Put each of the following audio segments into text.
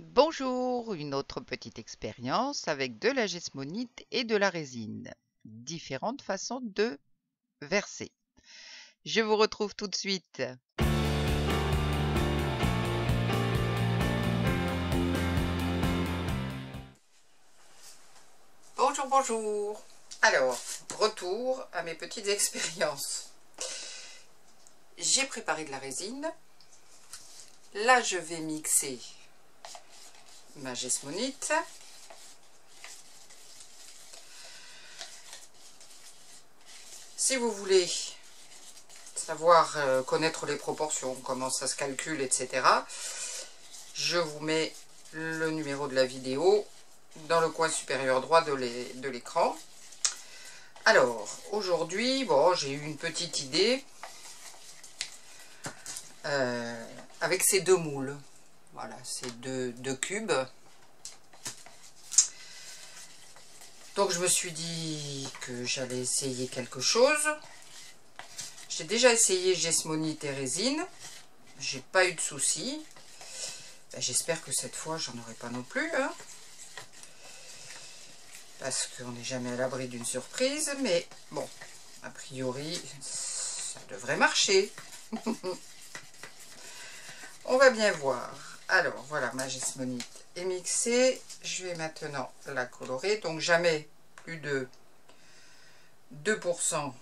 Bonjour, une autre petite expérience avec de la gesmonite et de la résine. Différentes façons de verser. Je vous retrouve tout de suite. Bonjour, bonjour. Alors, retour à mes petites expériences. J'ai préparé de la résine. Là, je vais mixer ma gesmonite. Si vous voulez savoir connaître les proportions, comment ça se calcule, etc., je vous mets le numéro de la vidéo dans le coin supérieur droit de l'écran. Alors, aujourd'hui, bon, j'ai eu une petite idée avec ces deux moules. Voilà, ces deux cubes. Donc, je me suis dit que j'allais essayer quelque chose. J'ai déjà essayé gesmonite et résine. J'ai pas eu de soucis. Ben, j'espère que cette fois, j'en aurai pas non plus. Hein, parce qu'on n'est jamais à l'abri d'une surprise. Mais bon, a priori, ça devrait marcher. On va bien voir. Alors, voilà, ma gesmonite est mixée. Je vais maintenant la colorer. Donc, jamais plus de 2%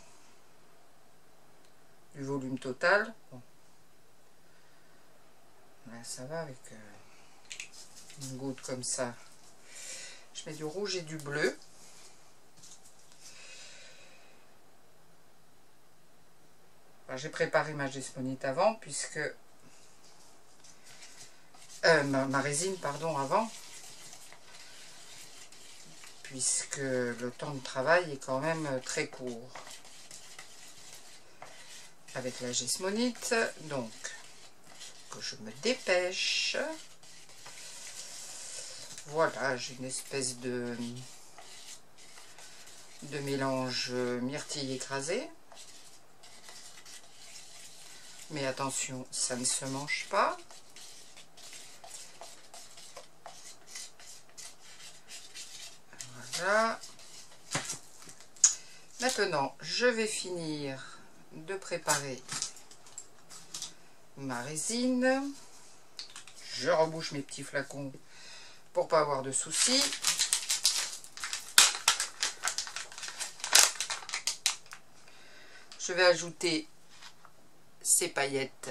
du volume total. Bon. Là, ça va avec une goutte comme ça. Je mets du rouge et du bleu. J'ai préparé ma gesmonite avant, puisque... ma résine, pardon, avant. Puisque le temps de travail est quand même très court. Avec la gesmonite, donc, que je me dépêche. Voilà, j'ai une espèce de mélange myrtille écrasé. Mais attention, ça ne se mange pas. Voilà. Maintenant, je vais finir de préparer ma résine. Je rebouche mes petits flacons pour pas avoir de soucis. Je vais ajouter ces paillettes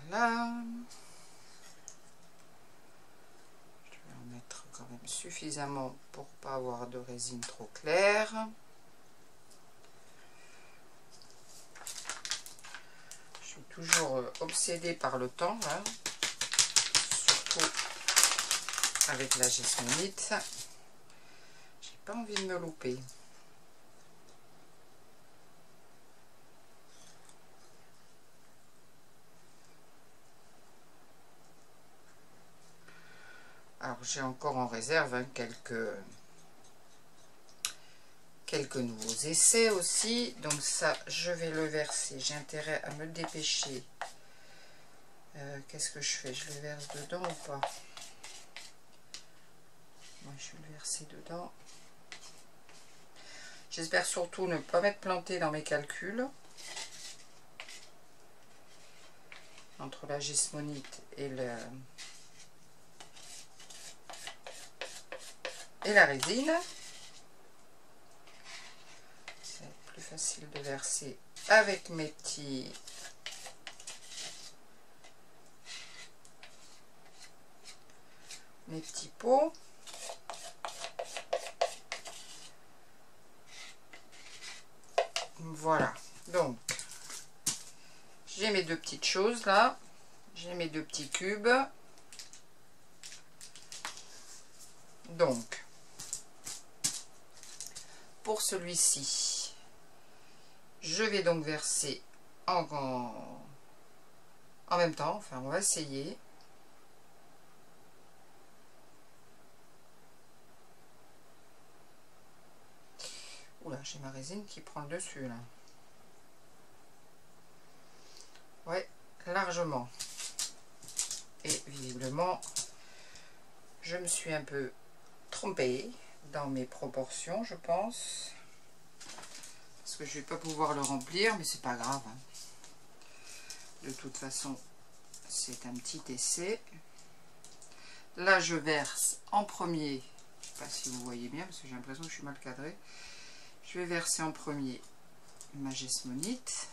voilà. Je vais en mettre quand même suffisamment pour pas avoir de résine trop claire. Je suis toujours obsédée par le temps, là. Surtout avec la gesmonite. J'ai pas envie de me louper. Alors j'ai encore en réserve hein, quelques nouveaux essais aussi. Donc ça, je vais le verser. J'ai intérêt à me dépêcher. Qu'est-ce que je fais? Je le verse dedans ou pas? Moi, je vais le verser dedans. J'espère surtout ne pas m'être plantée dans mes calculs. Entre la gesmonite et la résine. C'est plus facile de verser avec mes petits pots. Voilà, donc j'ai mes deux petites choses là, j'ai mes deux petits cubes. Donc pour celui-ci, je vais donc verser en même temps, enfin on va essayer. Oula, j'ai ma résine qui prend le dessus là. Ouais, largement. Et visiblement, je me suis un peu trompée dans mes proportions, je pense. Parce que je vais pas pouvoir le remplir, mais c'est pas grave. Hein. De toute façon, c'est un petit essai. Là, je verse en premier, je sais pas si vous voyez bien, parce que j'ai l'impression que je suis mal cadrée. Je vais verser en premier ma Jesmonite.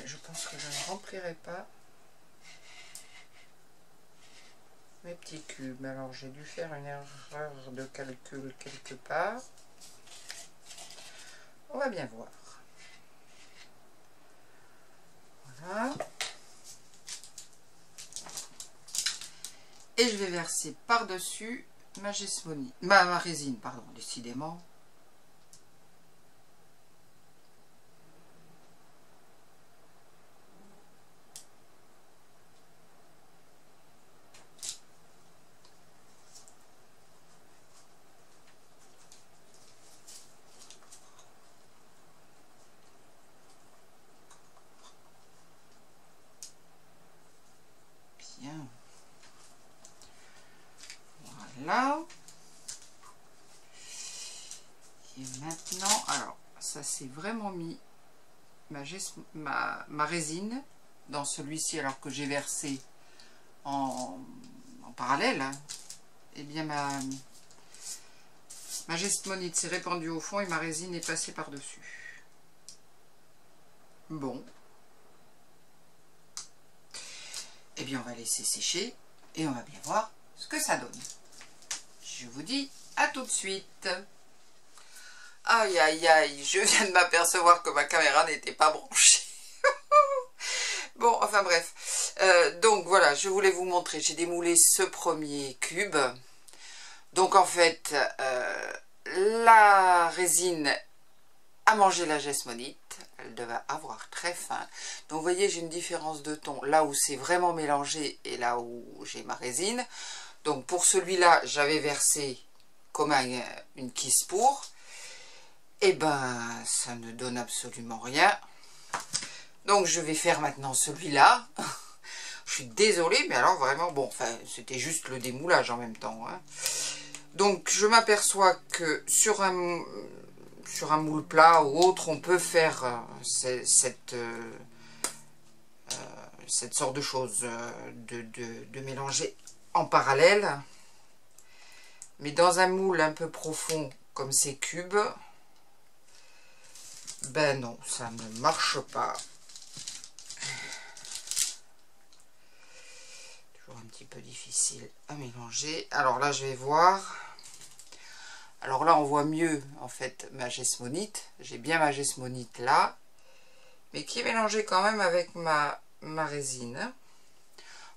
Je pense que je ne remplirai pas mes petits cubes. Alors j'ai dû faire une erreur de calcul quelque part. On va bien voir. Voilà. Et je vais verser par-dessus ma Jesmonite, ma résine, pardon, décidément. Bien. Voilà. Et maintenant, alors, ça s'est vraiment mis ma résine dans celui-ci, alors que j'ai versé en parallèle. Hein. Et bien, ma Jesmonite s'est répandue au fond et ma résine est passée par-dessus. Bon. Eh bien, on va laisser sécher et on va bien voir ce que ça donne. Je vous dis à tout de suite. Aïe, aïe, aïe, je viens de m'apercevoir que ma caméra n'était pas branchée. Bon, enfin bref. Donc voilà, je voulais vous montrer. J'ai démoulé ce premier cube. Donc en fait, la résine a mangé la Jesmonite. Elle devait avoir très faim. Donc vous voyez, j'ai une différence de ton là où c'est vraiment mélangé et là où j'ai ma résine. Donc pour celui-là, j'avais versé comme une quisse pour. Et ben, ça ne donne absolument rien. Donc je vais faire maintenant celui-là. Je suis désolée, mais alors vraiment, bon, enfin, c'était juste le démoulage en même temps. Hein. Donc je m'aperçois que sur un moule plat ou autre, on peut faire cette sorte de choses, de mélanger en parallèle. Mais dans un moule un peu profond comme ces cubes, ben non, ça ne marche pas. Toujours un petit peu difficile à mélanger. Alors là, je vais voir. Alors là, on voit mieux, en fait, ma Jesmonite. J'ai bien ma Jesmonite là, mais qui est mélangée quand même avec ma résine.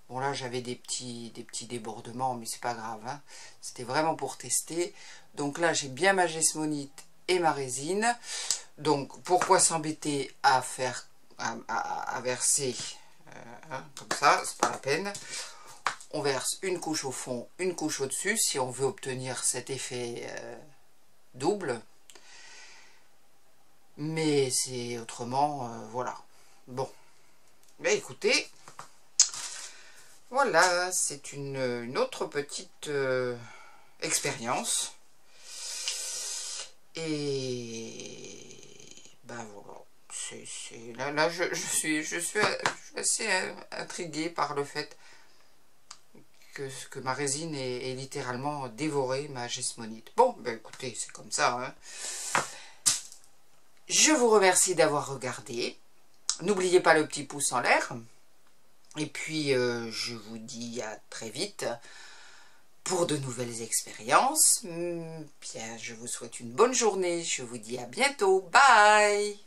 Bon, là, j'avais des petits débordements, mais c'est pas grave. Hein. C'était vraiment pour tester. Donc là, j'ai bien ma Jesmonite et ma résine. Donc, pourquoi s'embêter à faire, à verser hein, comme ça, c'est pas la peine. On verse une couche au fond, une couche au-dessus, si on veut obtenir cet effet double. Mais c'est autrement, voilà. Bon, mais écoutez, voilà, c'est une autre petite expérience. Et ben voilà, là je suis assez intriguée par le fait que ma résine ait littéralement dévoré ma Jesmonite. Bon, ben écoutez, c'est comme ça. Hein. Je vous remercie d'avoir regardé. N'oubliez pas le petit pouce en l'air. Et puis, je vous dis à très vite pour de nouvelles expériences. Bien, je vous souhaite une bonne journée. Je vous dis à bientôt. Bye!